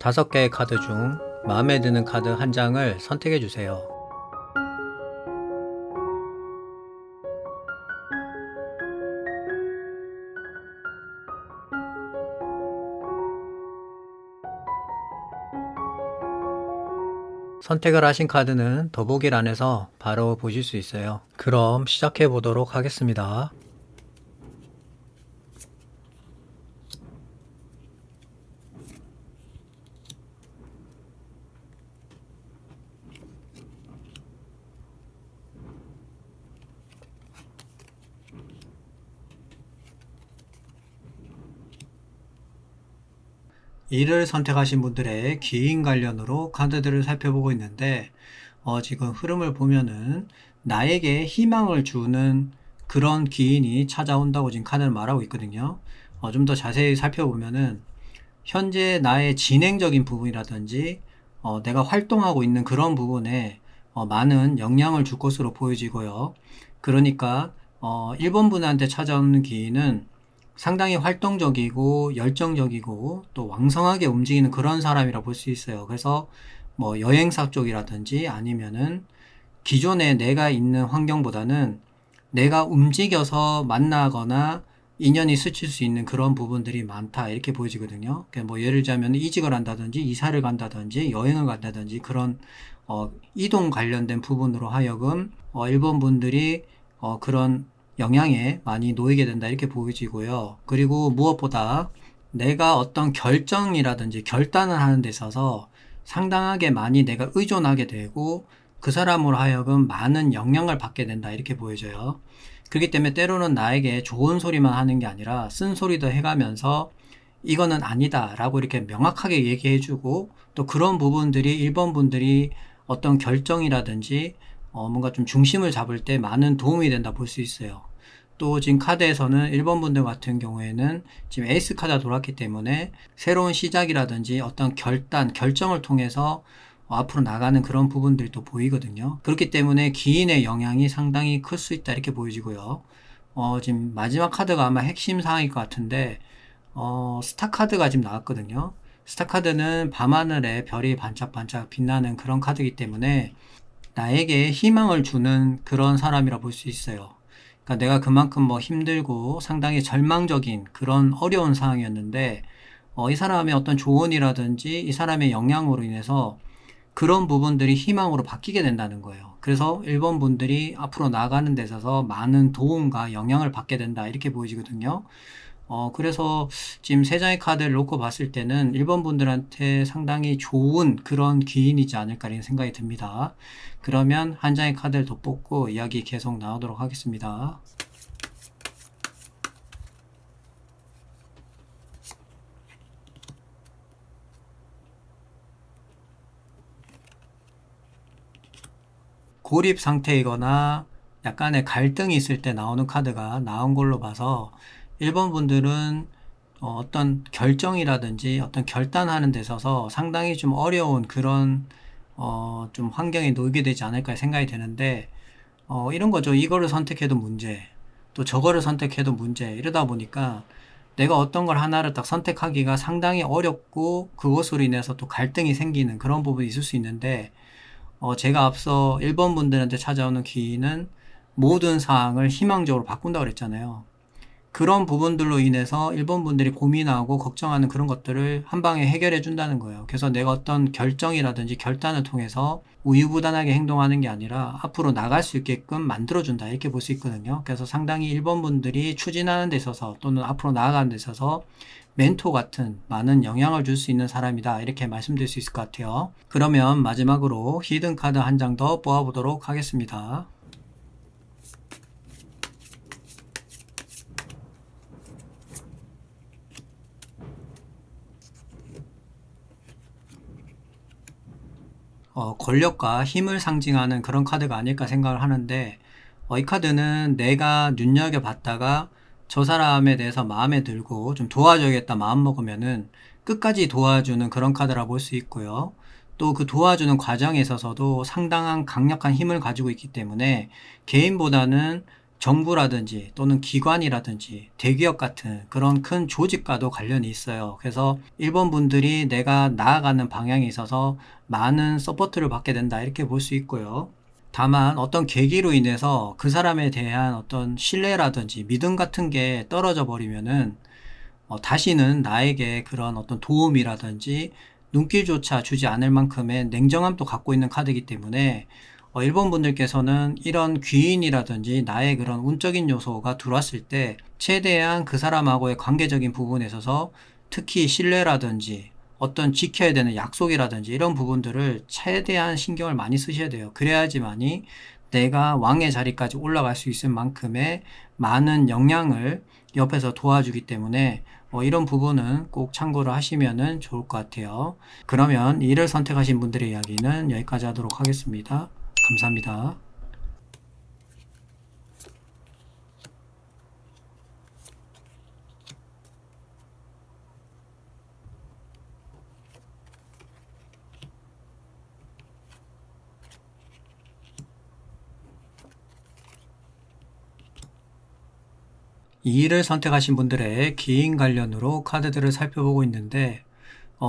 5개의 카드 중 마음에 드는 카드 한 장을 선택해 주세요. 선택을 하신 카드는 더보기란에서 바로 보실 수 있어요. 그럼 시작해 보도록 하겠습니다. 이를 선택하신 분들의 기인 관련으로 카드들을 살펴보고 있는데 지금 흐름을 보면은 나에게 희망을 주는 그런 기인이 찾아온다고 지금 카드를 말하고 있거든요. 좀 더 자세히 살펴보면은 현재 나의 진행적인 부분이라든지 내가 활동하고 있는 그런 부분에 많은 영향을 줄 것으로 보여지고요. 그러니까 1번 분한테 찾아오는 기인은 상당히 활동적이고 열정적이고 또 왕성하게 움직이는 그런 사람이라 볼 수 있어요. 그래서 뭐 여행사 쪽이라든지 아니면은 기존에 내가 있는 환경보다는 내가 움직여서 만나거나 인연이 스칠 수 있는 그런 부분들이 많다 이렇게 보여지거든요. 그러니까 뭐 예를 들자면 이직을 한다든지 이사를 간다든지 여행을 간다든지 그런 이동 관련된 부분으로 하여금 일본 분들이 그런 영향에 많이 놓이게 된다 이렇게 보여지고요. 그리고 무엇보다 내가 어떤 결정이라든지 결단을 하는 데 있어서 상당하게 많이 내가 의존하게 되고 그 사람으로 하여금 많은 영향을 받게 된다 이렇게 보여져요. 그렇기 때문에 때로는 나에게 좋은 소리만 하는 게 아니라 쓴소리도 해가면서 이거는 아니다 라고 이렇게 명확하게 얘기해주고 또 그런 부분들이 1번 분들이 어떤 결정이라든지 뭔가 좀 중심을 잡을 때 많은 도움이 된다 볼 수 있어요. 또 지금 카드에서는 1번 분들 같은 경우에는 지금 에이스 카드가 돌았기 때문에 새로운 시작이라든지 어떤 결정을 통해서 앞으로 나가는 그런 부분들도 보이거든요. 그렇기 때문에 기인의 영향이 상당히 클 수 있다 이렇게 보여지고요. 지금 마지막 카드가 아마 핵심 사항일 것 같은데 스타 카드가 지금 나왔거든요. 스타 카드는 밤하늘에 별이 반짝반짝 빛나는 그런 카드이기 때문에 나에게 희망을 주는 그런 사람이라 볼 수 있어요. 그러니까 내가 그만큼 뭐 힘들고 상당히 절망적인 그런 어려운 상황이었는데 이 사람의 어떤 조언이라든지 이 사람의 영향으로 인해서 그런 부분들이 희망으로 바뀌게 된다는 거예요. 그래서 일본 분들이 앞으로 나가는 데 있어서 많은 도움과 영향을 받게 된다 이렇게 보여지거든요. 그래서 지금 세 장의 카드를 놓고 봤을 때는 일본 분들한테 상당히 좋은 그런 기인이지 않을까 라는 생각이 듭니다. 그러면 한 장의 카드를 더 뽑고 이야기 계속 나오도록 하겠습니다. 고립 상태이거나 약간의 갈등이 있을 때 나오는 카드가 나온 걸로 봐서 1번 분들은 어떤 결정이라든지 어떤 결단하는 데 있어서 상당히 좀 어려운 그런 좀 환경에 놓이게 되지 않을까 생각이 되는데 이런 거죠. 이거를 선택해도 문제, 또 저거를 선택해도 문제 이러다 보니까 내가 어떤 걸 하나를 딱 선택하기가 상당히 어렵고 그것으로 인해서 또 갈등이 생기는 그런 부분이 있을 수 있는데 제가 앞서 1번 분들한테 찾아오는 기회는 모든 사항을 희망적으로 바꾼다고 그랬잖아요. 그런 부분들로 인해서 일본 분들이 고민하고 걱정하는 그런 것들을 한 방에 해결해 준다는 거예요. 그래서 내가 어떤 결정이라든지 결단을 통해서 우유부단하게 행동하는 게 아니라 앞으로 나갈 수 있게끔 만들어준다. 이렇게 볼 수 있거든요. 그래서 상당히 일본 분들이 추진하는 데 있어서 또는 앞으로 나아가는 데 있어서 멘토 같은 많은 영향을 줄 수 있는 사람이다. 이렇게 말씀드릴 수 있을 것 같아요. 그러면 마지막으로 히든 카드 한 장 더 뽑아보도록 하겠습니다. 권력과 힘을 상징하는 그런 카드가 아닐까 생각을 하는데, 이 카드는 내가 눈여겨봤다가 저 사람에 대해서 마음에 들고 좀 도와줘야겠다 마음 먹으면은 끝까지 도와주는 그런 카드라 볼 수 있고요. 또 그 도와주는 과정에 있어서도 상당한 강력한 힘을 가지고 있기 때문에 개인보다는 정부라든지 또는 기관이라든지 대기업 같은 그런 큰 조직과도 관련이 있어요. 그래서 일본 분들이 내가 나아가는 방향에 있어서 많은 서포트를 받게 된다 이렇게 볼 수 있고요. 다만 어떤 계기로 인해서 그 사람에 대한 어떤 신뢰라든지 믿음 같은 게 떨어져 버리면은 다시는 나에게 그런 어떤 도움이라든지 눈길조차 주지 않을 만큼의 냉정함도 갖고 있는 카드이기 때문에 일본 분들께서는 이런 귀인이라든지 나의 그런 운적인 요소가 들어왔을 때 최대한 그 사람하고의 관계적인 부분에 있어서 특히 신뢰라든지 어떤 지켜야 되는 약속이라든지 이런 부분들을 최대한 신경을 많이 쓰셔야 돼요. 그래야지만이 내가 왕의 자리까지 올라갈 수 있을 만큼의 많은 역량을 옆에서 도와주기 때문에 이런 부분은 꼭 참고를 하시면 좋을 것 같아요. 그러면 이를 선택하신 분들의 이야기는 여기까지 하도록 하겠습니다. 감사합니다. 이 일을 선택하신 분들의 기인 관련으로 카드들을 살펴보고 있는데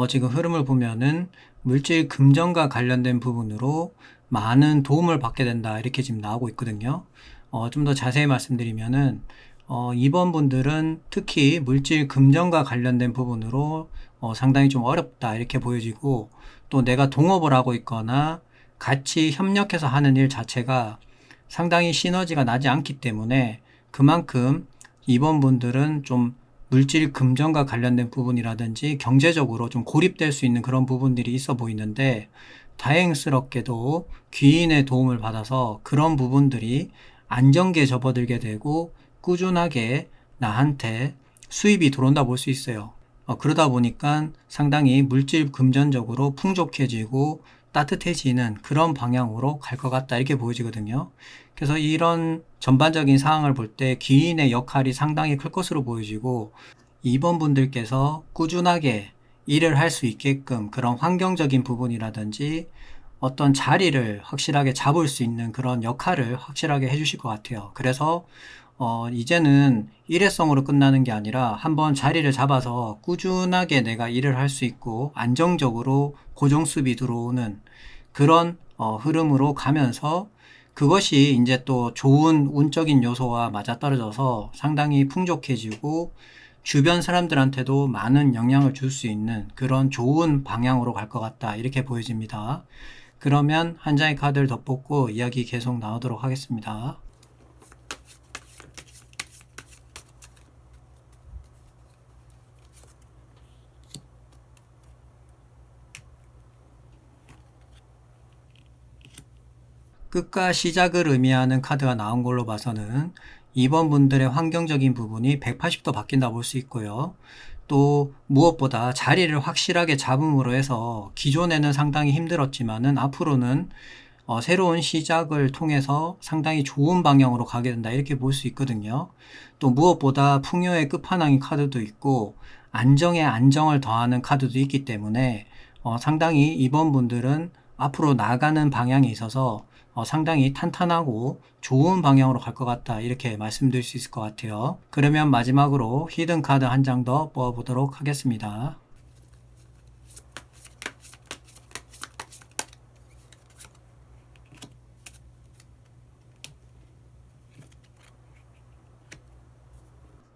지금 흐름을 보면은 물질 금전과 관련된 부분으로 많은 도움을 받게 된다 이렇게 지금 나오고 있거든요. 좀 더 자세히 말씀드리면은 이번 분들은 특히 물질 금전과 관련된 부분으로 상당히 좀 어렵다 이렇게 보여지고 또 내가 동업을 하고 있거나 같이 협력해서 하는 일 자체가 상당히 시너지가 나지 않기 때문에 그만큼 이번 분들은 좀 물질 금전과 관련된 부분이라든지 경제적으로 좀 고립될 수 있는 그런 부분들이 있어 보이는데 다행스럽게도 귀인의 도움을 받아서 그런 부분들이 안정기에 접어들게 되고 꾸준하게 나한테 수입이 들어온다 볼 수 있어요. 그러다 보니까 상당히 물질 금전적으로 풍족해지고 따뜻해지는 그런 방향으로 갈 것 같다 이렇게 보여지거든요. 그래서 이런 전반적인 상황을 볼 때 기인의 역할이 상당히 클 것으로 보여지고 이번 분들께서 꾸준하게 일을 할 수 있게끔 그런 환경적인 부분이라든지 어떤 자리를 확실하게 잡을 수 있는 그런 역할을 확실하게 해주실 것 같아요. 그래서 이제는 일회성으로 끝나는 게 아니라 한번 자리를 잡아서 꾸준하게 내가 일을 할 수 있고 안정적으로 고정수입이 들어오는 그런 흐름으로 가면서 그것이 이제 또 좋은 운적인 요소와 맞아떨어져서 상당히 풍족해지고 주변 사람들한테도 많은 영향을 줄 수 있는 그런 좋은 방향으로 갈 것 같다 이렇게 보여집니다. 그러면 한 장의 카드를 더 뽑고 이야기 계속 나오도록 하겠습니다. 끝과 시작을 의미하는 카드가 나온 걸로 봐서는 이번 분들의 환경적인 부분이 180도 바뀐다 볼 수 있고요. 또 무엇보다 자리를 확실하게 잡음으로 해서 기존에는 상당히 힘들었지만은 앞으로는 새로운 시작을 통해서 상당히 좋은 방향으로 가게 된다 이렇게 볼 수 있거든요. 또 무엇보다 풍요의 끝판왕인 카드도 있고 안정에 안정을 더하는 카드도 있기 때문에 상당히 이번 분들은 앞으로 나가는 방향에 있어서 상당히 탄탄하고 좋은 방향으로 갈 것 같다 이렇게 말씀드릴 수 있을 것 같아요. 그러면 마지막으로 히든 카드 한 장 더 뽑아보도록 하겠습니다.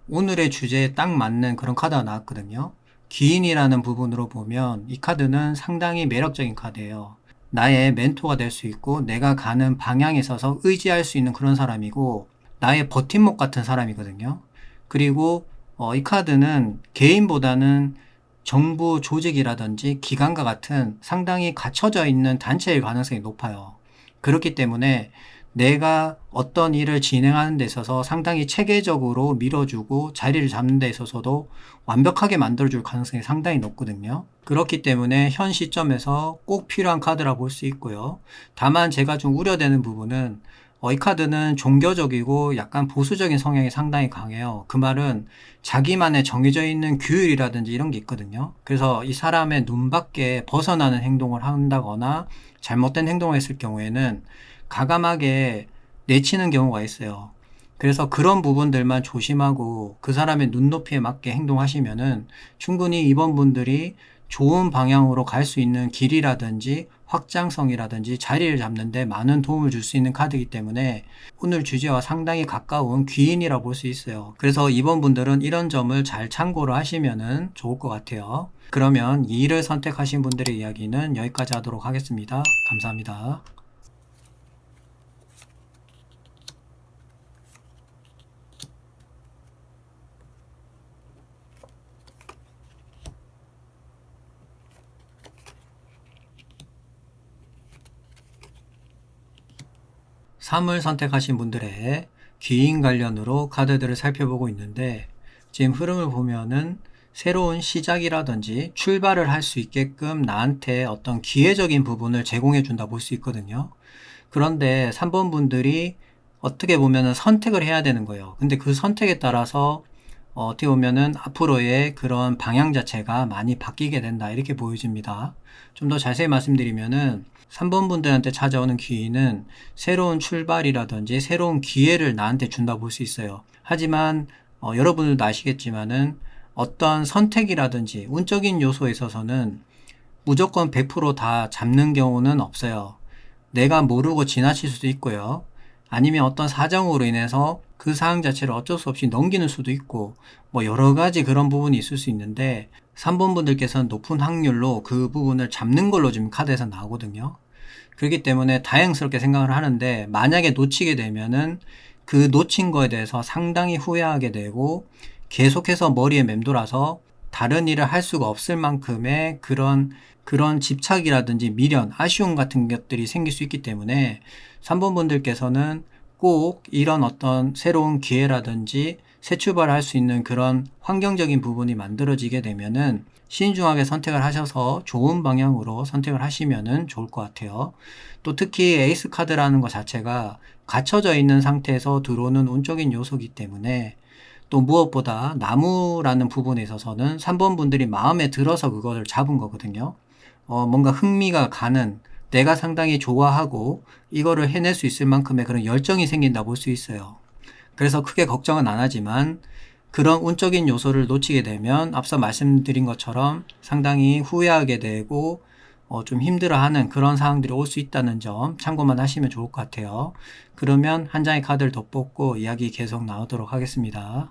오늘의 주제에 딱 맞는 그런 카드가 나왔거든요. 기인이라는 부분으로 보면 이 카드는 상당히 매력적인 카드예요. 나의 멘토가 될 수 있고 내가 가는 방향에 있어서 의지할 수 있는 그런 사람이고 나의 버팀목 같은 사람이거든요. 그리고 이 카드는 개인보다는 정부 조직이라든지 기관과 같은 상당히 갖춰져 있는 단체일 가능성이 높아요. 그렇기 때문에 내가 어떤 일을 진행하는 데 있어서 상당히 체계적으로 밀어주고 자리를 잡는 데 있어서도 완벽하게 만들어줄 가능성이 상당히 높거든요. 그렇기 때문에 현 시점에서 꼭 필요한 카드라 볼 수 있고요. 다만 제가 좀 우려되는 부분은 이 카드는 종교적이고 약간 보수적인 성향이 상당히 강해요. 그 말은 자기만의 정해져 있는 규율이라든지 이런 게 있거든요. 그래서 이 사람의 눈 밖에 벗어나는 행동을 한다거나 잘못된 행동을 했을 경우에는 가감하게 내치는 경우가 있어요. 그래서 그런 부분들만 조심하고 그 사람의 눈높이에 맞게 행동하시면은 충분히 이번 분들이 좋은 방향으로 갈 수 있는 길이라든지 확장성이라든지 자리를 잡는데 많은 도움을 줄 수 있는 카드이기 때문에 오늘 주제와 상당히 가까운 귀인이라 볼 수 있어요. 그래서 이번 분들은 이런 점을 잘 참고를 하시면은 좋을 것 같아요. 그러면 2를 선택하신 분들의 이야기는 여기까지 하도록 하겠습니다. 감사합니다. 3을 선택하신 분들의 귀인 관련으로 카드들을 살펴보고 있는데 지금 흐름을 보면은 새로운 시작이라든지 출발을 할 수 있게끔 나한테 어떤 기회적인 부분을 제공해 준다 볼 수 있거든요. 그런데 3번 분들이 어떻게 보면은 선택을 해야 되는 거예요. 근데 그 선택에 따라서 어떻게 보면은 앞으로의 그런 방향 자체가 많이 바뀌게 된다. 이렇게 보여집니다. 좀 더 자세히 말씀드리면은 3번 분들한테 찾아오는 기회는 새로운 출발이라든지 새로운 기회를 나한테 준다 볼 수 있어요. 하지만 여러분들도 아시겠지만은 어떤 선택이라든지 운적인 요소에 있어서는 무조건 100%다 잡는 경우는 없어요. 내가 모르고 지나칠 수도 있고요. 아니면 어떤 사정으로 인해서 그 사항 자체를 어쩔 수 없이 넘기는 수도 있고, 뭐 여러 가지 그런 부분이 있을 수 있는데, 3번 분들께서는 높은 확률로 그 부분을 잡는 걸로 지금 카드에서 나오거든요. 그렇기 때문에 다행스럽게 생각을 하는데, 만약에 놓치게 되면은 그 놓친 거에 대해서 상당히 후회하게 되고, 계속해서 머리에 맴돌아서 다른 일을 할 수가 없을 만큼의 그런 집착이라든지 미련, 아쉬움 같은 것들이 생길 수 있기 때문에 3번 분들께서는 꼭 이런 어떤 새로운 기회라든지 새 출발할 수 있는 그런 환경적인 부분이 만들어지게 되면은 신중하게 선택을 하셔서 좋은 방향으로 선택을 하시면은 좋을 것 같아요. 또 특히 에이스 카드라는 것 자체가 갇혀져 있는 상태에서 들어오는 운적인 요소이기 때문에 또 무엇보다 나무라는 부분에 있어서는 3번 분들이 마음에 들어서 그것을 잡은 거거든요. 뭔가 흥미가 가는, 내가 상당히 좋아하고 이거를 해낼 수 있을 만큼의 그런 열정이 생긴다 볼 수 있어요. 그래서 크게 걱정은 안 하지만 그런 운적인 요소를 놓치게 되면 앞서 말씀드린 것처럼 상당히 후회하게 되고 좀 힘들어하는 그런 상황들이 올 수 있다는 점 참고만 하시면 좋을 것 같아요. 그러면 한 장의 카드를 더 뽑고 이야기 계속 나누도록 하겠습니다.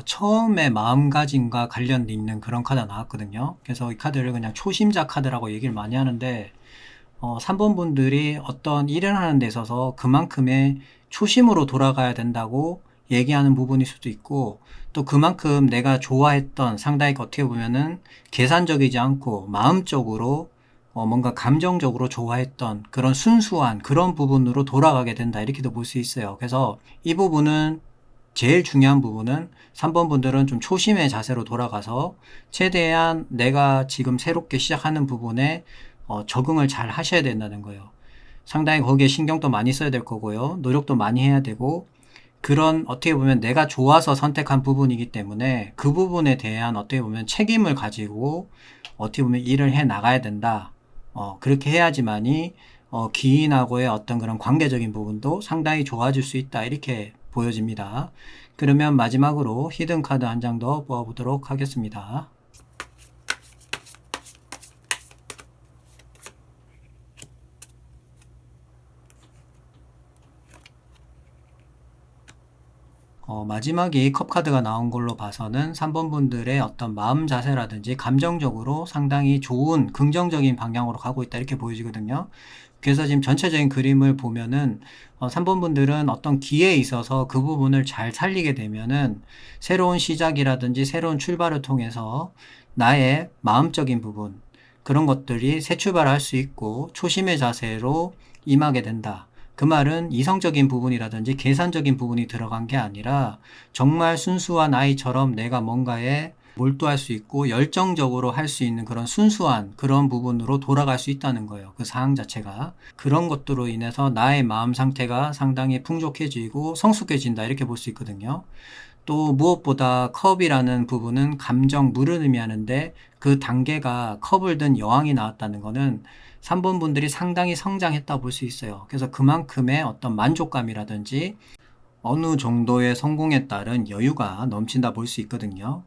처음에 마음가짐과 관련돼 있는 그런 카드가 나왔거든요. 그래서 이 카드를 그냥 초심자 카드라고 얘기를 많이 하는데, 3번 분들이 어떤 일을 하는 데 있어서 그만큼의 초심으로 돌아가야 된다고 얘기하는 부분일 수도 있고, 또 그만큼 내가 좋아했던 상당히 어떻게 보면은 계산적이지 않고 마음적으로 뭔가 감정적으로 좋아했던 그런 순수한 그런 부분으로 돌아가게 된다. 이렇게도 볼 수 있어요. 그래서 이 부분은 제일 중요한 부분은 3번 분들은 좀 초심의 자세로 돌아가서 최대한 내가 지금 새롭게 시작하는 부분에 적응을 잘 하셔야 된다는 거예요. 상당히 거기에 신경도 많이 써야 될 거고요. 노력도 많이 해야 되고 그런 어떻게 보면 내가 좋아서 선택한 부분이기 때문에 그 부분에 대한 어떻게 보면 책임을 가지고 어떻게 보면 일을 해 나가야 된다. 그렇게 해야지만이 기인하고의 어떤 그런 관계적인 부분도 상당히 좋아질 수 있다. 이렇게 보여집니다. 그러면 마지막으로 히든 카드 한 장 더 뽑아보도록 하겠습니다. 마지막이 컵 카드가 나온 걸로 봐서는 3번 분들의 어떤 마음 자세라든지 감정적으로 상당히 좋은 긍정적인 방향으로 가고 있다 이렇게 보여지거든요. 그래서 지금 전체적인 그림을 보면은 3번 분들은 어떤 기회에 있어서 그 부분을 잘 살리게 되면은 새로운 시작이라든지 새로운 출발을 통해서 나의 마음적인 부분 그런 것들이 새 출발할 수 있고 초심의 자세로 임하게 된다. 그 말은 이성적인 부분이라든지 계산적인 부분이 들어간 게 아니라 정말 순수한 아이처럼 내가 뭔가에 몰두할 수 있고 열정적으로 할 수 있는 그런 순수한 그런 부분으로 돌아갈 수 있다는 거예요. 그 상황 자체가. 그런 것들로 인해서 나의 마음 상태가 상당히 풍족해지고 성숙해진다 이렇게 볼 수 있거든요. 또 무엇보다 컵이라는 부분은 감정, 물을 의미하는데 그 단계가 컵을 든 여왕이 나왔다는 거는 3번 분들이 상당히 성장했다 볼 수 있어요. 그래서 그만큼의 어떤 만족감이라든지 어느 정도의 성공에 따른 여유가 넘친다 볼 수 있거든요.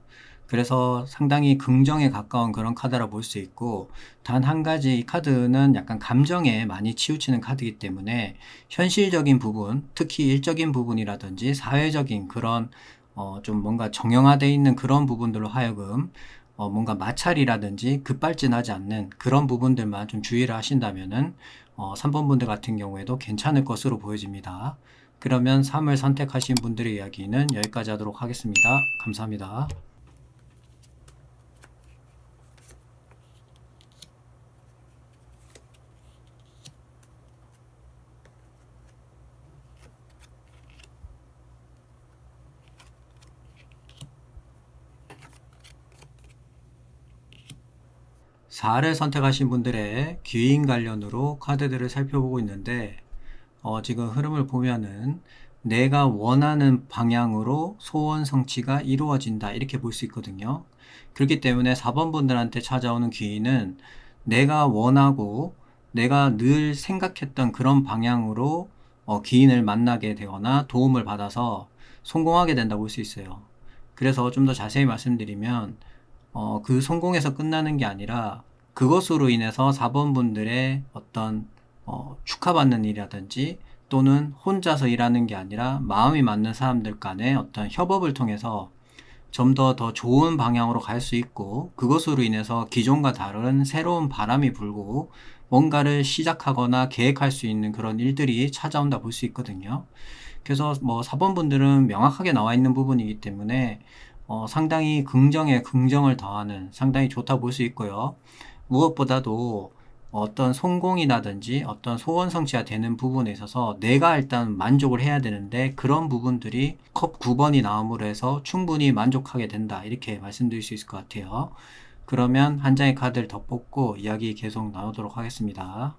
그래서 상당히 긍정에 가까운 그런 카드라 볼 수 있고, 단 한 가지 이 카드는 약간 감정에 많이 치우치는 카드이기 때문에 현실적인 부분, 특히 일적인 부분이라든지 사회적인 그런 좀 뭔가 정형화되어 있는 그런 부분들로 하여금 뭔가 마찰이라든지 급발진하지 않는 그런 부분들만 좀 주의를 하신다면은 3번 분들 같은 경우에도 괜찮을 것으로 보여집니다. 그러면 3을 선택하신 분들의 이야기는 여기까지 하도록 하겠습니다. 감사합니다. (4를) 선택하신 분들의 귀인 관련으로 카드들을 살펴보고 있는데 지금 흐름을 보면은 내가 원하는 방향으로 소원 성취가 이루어진다 이렇게 볼 수 있거든요. 그렇기 때문에 4번 분들한테 찾아오는 귀인은 내가 원하고 내가 늘 생각했던 그런 방향으로 귀인을 만나게 되거나 도움을 받아서 성공하게 된다고 볼 수 있어요. 그래서 좀 더 자세히 말씀드리면 그 성공에서 끝나는 게 아니라 그것으로 인해서 4번 분들의 어떤 축하받는 일이라든지 또는 혼자서 일하는 게 아니라 마음이 맞는 사람들 간의 어떤 협업을 통해서 좀 더 좋은 방향으로 갈 수 있고, 그것으로 인해서 기존과 다른 새로운 바람이 불고 뭔가를 시작하거나 계획할 수 있는 그런 일들이 찾아온다 볼 수 있거든요. 그래서 뭐 4번 분들은 명확하게 나와 있는 부분이기 때문에 상당히 긍정에 긍정을 더하는 상당히 좋다 볼 수 있고요. 무엇보다도 어떤 성공이라든지 어떤 소원 성취가 되는 부분에 있어서 내가 일단 만족을 해야 되는데, 그런 부분들이 컵 9번이 나옴으로 해서 충분히 만족하게 된다 이렇게 말씀드릴 수 있을 것 같아요. 그러면 한 장의 카드를 더 뽑고 이야기 계속 나누도록 하겠습니다.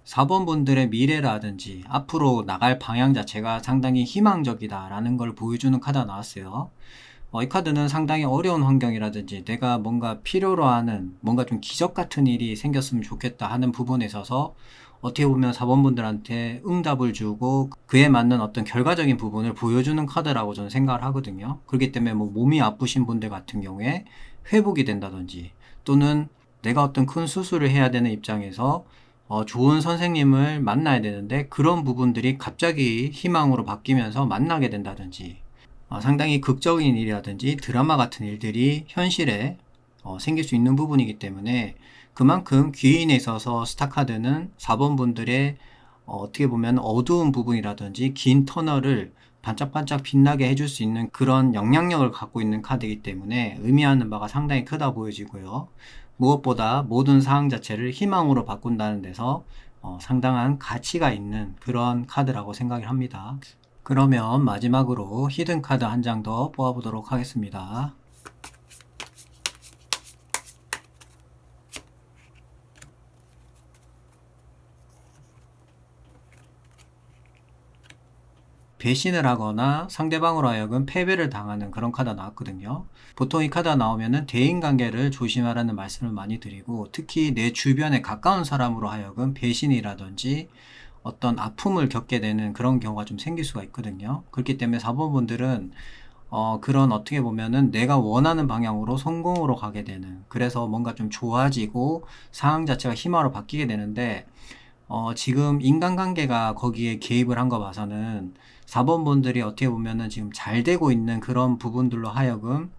4번 분들의 미래라든지 앞으로 나갈 방향 자체가 상당히 희망적이다라는 걸 보여주는 카드가 나왔어요. 이 카드는 상당히 어려운 환경이라든지 내가 뭔가 필요로 하는 뭔가 좀 기적 같은 일이 생겼으면 좋겠다 하는 부분에 있어서 어떻게 보면 4번 분들한테 응답을 주고 그에 맞는 어떤 결과적인 부분을 보여주는 카드라고 저는 생각을 하거든요. 그렇기 때문에 뭐 몸이 아프신 분들 같은 경우에 회복이 된다든지, 또는 내가 어떤 큰 수술을 해야 되는 입장에서 좋은 선생님을 만나야 되는데 그런 부분들이 갑자기 희망으로 바뀌면서 만나게 된다든지, 상당히 극적인 일이라든지 드라마 같은 일들이 현실에 생길 수 있는 부분이기 때문에, 그만큼 귀인에 있어서 스타카드는 4번 분들의 어떻게 보면 어두운 부분이라든지 긴 터널을 반짝반짝 빛나게 해줄 수 있는 그런 영향력을 갖고 있는 카드이기 때문에 의미하는 바가 상당히 크다 보여지고요. 무엇보다 모든 상황 자체를 희망으로 바꾼다는 데서 상당한 가치가 있는 그런 카드라고 생각을 합니다. 그러면 마지막으로 히든 카드 한 장 더 뽑아보도록 하겠습니다. 배신을 하거나 상대방으로 하여금 패배를 당하는 그런 카드가 나왔거든요. 보통 이 카드가 나오면은 대인관계를 조심하라는 말씀을 많이 드리고, 특히 내 주변에 가까운 사람으로 하여금 배신이라든지 어떤 아픔을 겪게 되는 그런 경우가 좀 생길 수가 있거든요. 그렇기 때문에 4번 분들은 그런 어떻게 보면은 내가 원하는 방향으로 성공으로 가게 되는, 그래서 뭔가 좀 좋아지고 상황 자체가 희망으로 바뀌게 되는데, 지금 인간관계가 거기에 개입을 한 거 봐서는 4번 분들이 어떻게 보면은 지금 잘 되고 있는 그런 부분들로 하여금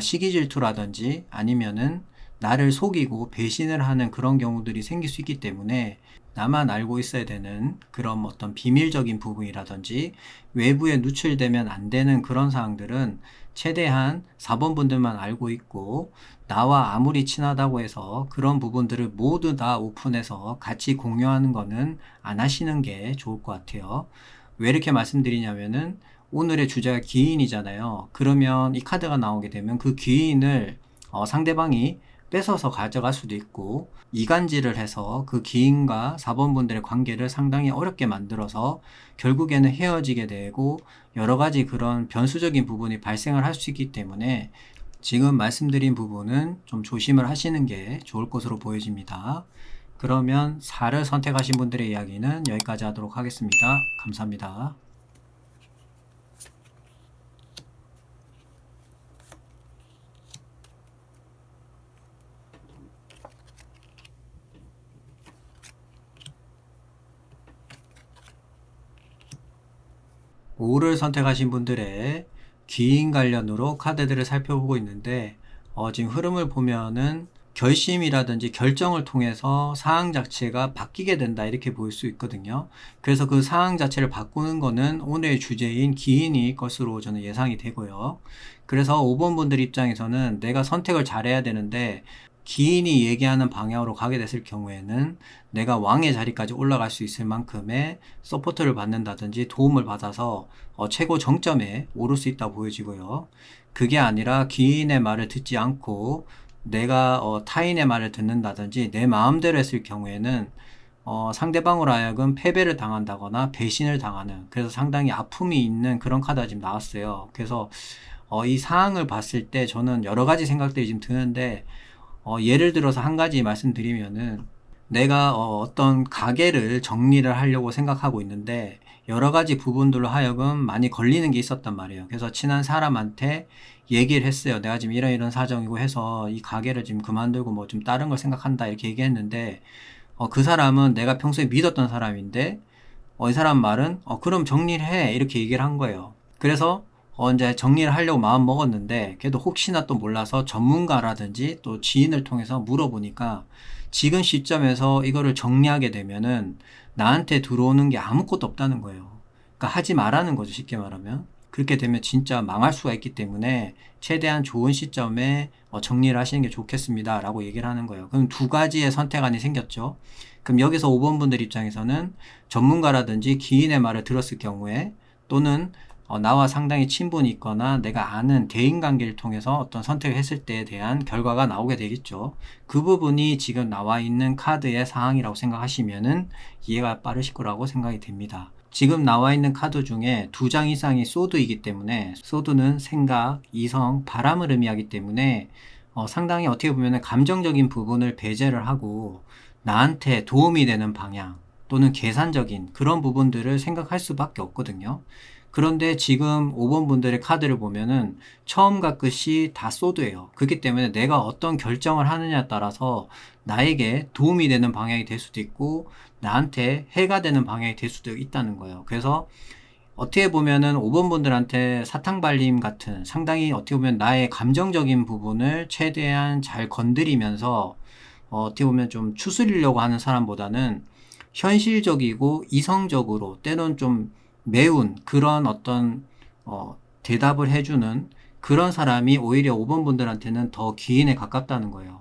시기 질투라든지 아니면은 나를 속이고 배신을 하는 그런 경우들이 생길 수 있기 때문에, 나만 알고 있어야 되는 그런 어떤 비밀적인 부분이라든지 외부에 노출되면 안 되는 그런 사항들은 최대한 4번 분들만 알고 있고, 나와 아무리 친하다고 해서 그런 부분들을 모두 다 오픈해서 같이 공유하는 거는 안 하시는 게 좋을 것 같아요. 왜 이렇게 말씀드리냐면은 오늘의 주제가 기인이잖아요. 그러면 이 카드가 나오게 되면 그 기인을 상대방이 뺏어서 가져갈 수도 있고 이간질을 해서 그 기인과 4번 분들의 관계를 상당히 어렵게 만들어서 결국에는 헤어지게 되고 여러 가지 그런 변수적인 부분이 발생을 할 수 있기 때문에 지금 말씀드린 부분은 좀 조심을 하시는 게 좋을 것으로 보여집니다. 그러면 4를 선택하신 분들의 이야기는 여기까지 하도록 하겠습니다. 감사합니다. 오를 선택하신 분들의 기인 관련으로 카드들을 살펴보고 있는데 지금 흐름을 보면은 결심이라든지 결정을 통해서 상황 자체가 바뀌게 된다 이렇게 보일 수 있거든요. 그래서 그 상황 자체를 바꾸는 거는 오늘의 주제인 기인이 것으로 저는 예상이 되고요. 그래서 5번 분들 입장에서는 내가 선택을 잘해야 되는데 기인이 얘기하는 방향으로 가게 됐을 경우에는 내가 왕의 자리까지 올라갈 수 있을 만큼의 서포트를 받는다든지 도움을 받아서 최고 정점에 오를 수 있다 보여지고요. 그게 아니라 기인의 말을 듣지 않고 내가 타인의 말을 듣는다든지 내 마음대로 했을 경우에는 상대방으로 하여금 패배를 당한다거나 배신을 당하는, 그래서 상당히 아픔이 있는 그런 카드가 지금 나왔어요. 그래서 이 상황을 봤을 때 저는 여러 가지 생각들이 지금 드는데 예를 들어서 한 가지 말씀드리면은 내가 어떤 가게를 정리를 하려고 생각하고 있는데 여러 가지 부분들로 하여금 많이 걸리는 게 있었단 말이에요. 그래서 친한 사람한테 얘기를 했어요. 내가 지금 이런 사정이고 해서 이 가게를 지금 그만두고 뭐 좀 다른 걸 생각한다 이렇게 얘기했는데 그 사람은 내가 평소에 믿었던 사람인데 이 사람 말은 그럼 정리를 해 이렇게 얘기를 한 거예요. 그래서 이제 정리를 하려고 마음 먹었는데 그래도 혹시나 또 몰라서 전문가라든지 또 지인을 통해서 물어보니까 지금 시점에서 이거를 정리하게 되면은 나한테 들어오는 게 아무것도 없다는 거예요. 그러니까 하지 말라는 거죠, 쉽게 말하면. 그렇게 되면 진짜 망할 수가 있기 때문에 최대한 좋은 시점에 정리를 하시는 게 좋겠습니다 라고 얘기를 하는 거예요. 그럼 두 가지의 선택안이 생겼죠. 그럼 여기서 5번 분들 입장에서는 전문가라든지 기인의 말을 들었을 경우에 또는 나와 상당히 친분이 있거나 내가 아는 대인관계를 통해서 어떤 선택을 했을 때에 대한 결과가 나오게 되겠죠. 그 부분이 지금 나와 있는 카드의 상황이라고 생각하시면은 이해가 빠르실 거라고 생각이 됩니다. 지금 나와 있는 카드 중에 2장 이상이 소드이기 때문에 소드는 생각, 이성, 바람을 의미하기 때문에 상당히 어떻게 보면 감정적인 부분을 배제를 하고 나한테 도움이 되는 방향 또는 계산적인 그런 부분들을 생각할 수밖에 없거든요. 그런데 지금 5번 분들의 카드를 보면은 처음과 끝이 다 소드예요. 그렇기 때문에 내가 어떤 결정을 하느냐에 따라서 나에게 도움이 되는 방향이 될 수도 있고 나한테 해가 되는 방향이 될 수도 있다는 거예요. 그래서 어떻게 보면은 5번 분들한테 사탕발림 같은 상당히 어떻게 보면 나의 감정적인 부분을 최대한 잘 건드리면서 어떻게 보면 좀 추스리려고 하는 사람보다는 현실적이고 이성적으로 때론 좀 매운 그런 어떤 대답을 해주는 그런 사람이 오히려 5번 분들한테는 더 기인에 가깝다는 거예요.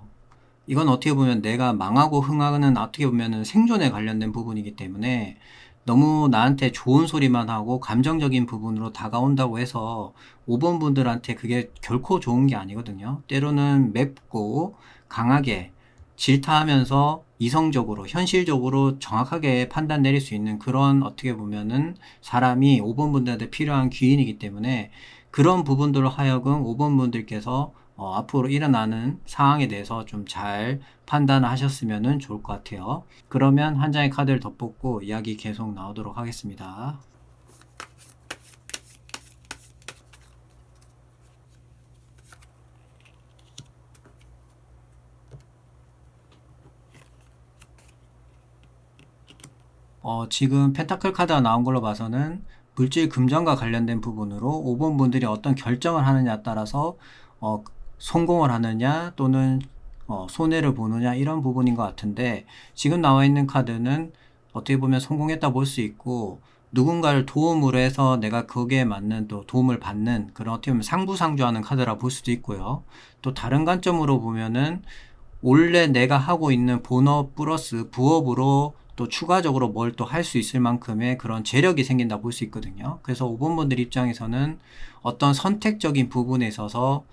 이건 어떻게 보면 내가 망하고 흥하는 어떻게 보면 생존에 관련된 부분이기 때문에 너무 나한테 좋은 소리만 하고 감정적인 부분으로 다가온다고 해서 5번 분들한테 그게 결코 좋은 게 아니거든요. 때로는 맵고 강하게 질타하면서 이성적으로 현실적으로 정확하게 판단 내릴 수 있는 그런 어떻게 보면은 사람이 5번 분들한테 필요한 귀인이기 때문에 그런 부분들로 하여금 5번 분들께서 앞으로 일어나는 상황에 대해서 좀 잘 판단하셨으면 좋을 것 같아요. 그러면 한 장의 카드를 더 뽑고 이야기 계속 나오도록 하겠습니다. 지금 펜타클 카드가 나온 걸로 봐서는 물질 금전과 관련된 부분으로 5번 분들이 어떤 결정을 하느냐에 따라서 성공을 하느냐 또는 손해를 보느냐 이런 부분인 것 같은데 지금 나와 있는 카드는 어떻게 보면 성공했다 볼 수 있고 누군가를 도움으로 해서 내가 거기에 맞는 또 도움을 받는 그런 어떻게 보면 상부상조하는 카드라 볼 수도 있고요. 또 다른 관점으로 보면은 원래 내가 하고 있는 본업 플러스 부업으로 또 추가적으로 뭘 또 할 수 있을 만큼의 그런 재력이 생긴다 볼 수 있거든요. 그래서 5번 분들 입장에서는 어떤 선택적인 부분에 있어서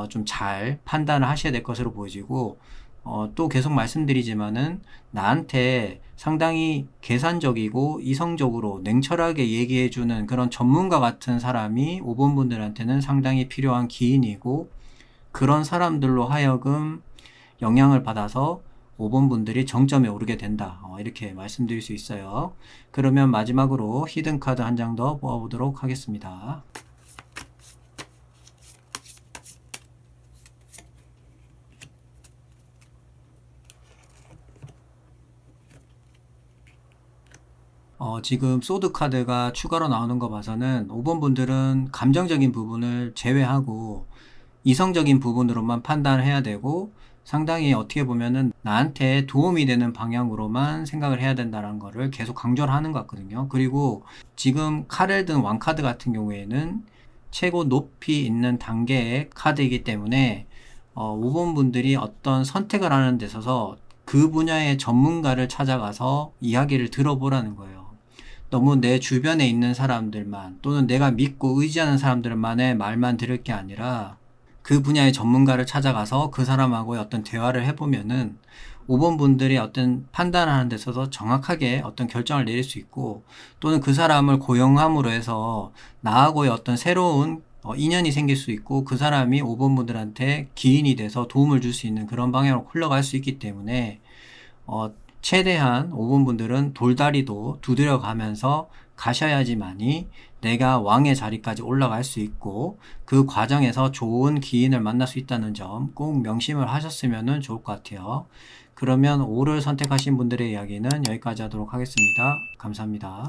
좀 잘 판단을 하셔야 될 것으로 보여지고, 또 계속 말씀드리지만은 나한테 상당히 계산적이고 이성적으로 냉철하게 얘기해주는 그런 전문가 같은 사람이 5번 분들한테는 상당히 필요한 기인이고, 그런 사람들로 하여금 영향을 받아서 5번 분들이 정점에 오르게 된다. 이렇게 말씀드릴 수 있어요. 그러면 마지막으로 히든 카드 한 장 더 뽑아보도록 하겠습니다. 지금 소드 카드가 추가로 나오는 거 봐서는 5번 분들은 감정적인 부분을 제외하고 이성적인 부분으로만 판단을 해야 되고, 상당히 어떻게 보면은 나한테 도움이 되는 방향으로만 생각을 해야 된다는 거를 계속 강조를 하는 것 같거든요. 그리고 지금 칼을 든 왕카드 같은 경우에는 최고 높이 있는 단계의 카드이기 때문에 5번 분들이 어떤 선택을 하는 데 있어서 그 분야의 전문가를 찾아가서 이야기를 들어보라는 거예요. 너무 내 주변에 있는 사람들만 또는 내가 믿고 의지하는 사람들만의 말만 들을 게 아니라 그 분야의 전문가를 찾아가서 그 사람하고의 어떤 대화를 해보면은 5번 분들이 어떤 판단을 하는 데 있어서 정확하게 어떤 결정을 내릴 수 있고, 또는 그 사람을 고용함으로 해서 나하고의 어떤 새로운 인연이 생길 수 있고, 그 사람이 5번 분들한테 기인이 돼서 도움을 줄 수 있는 그런 방향으로 흘러갈 수 있기 때문에 최대한 5번 분들은 돌다리도 두드려 가면서 가셔야지만이 내가 왕의 자리까지 올라갈 수 있고, 그 과정에서 좋은 기인을 만날 수 있다는 점 꼭 명심을 하셨으면 좋을 것 같아요. 그러면 5를 선택하신 분들의 이야기는 여기까지 하도록 하겠습니다. 감사합니다.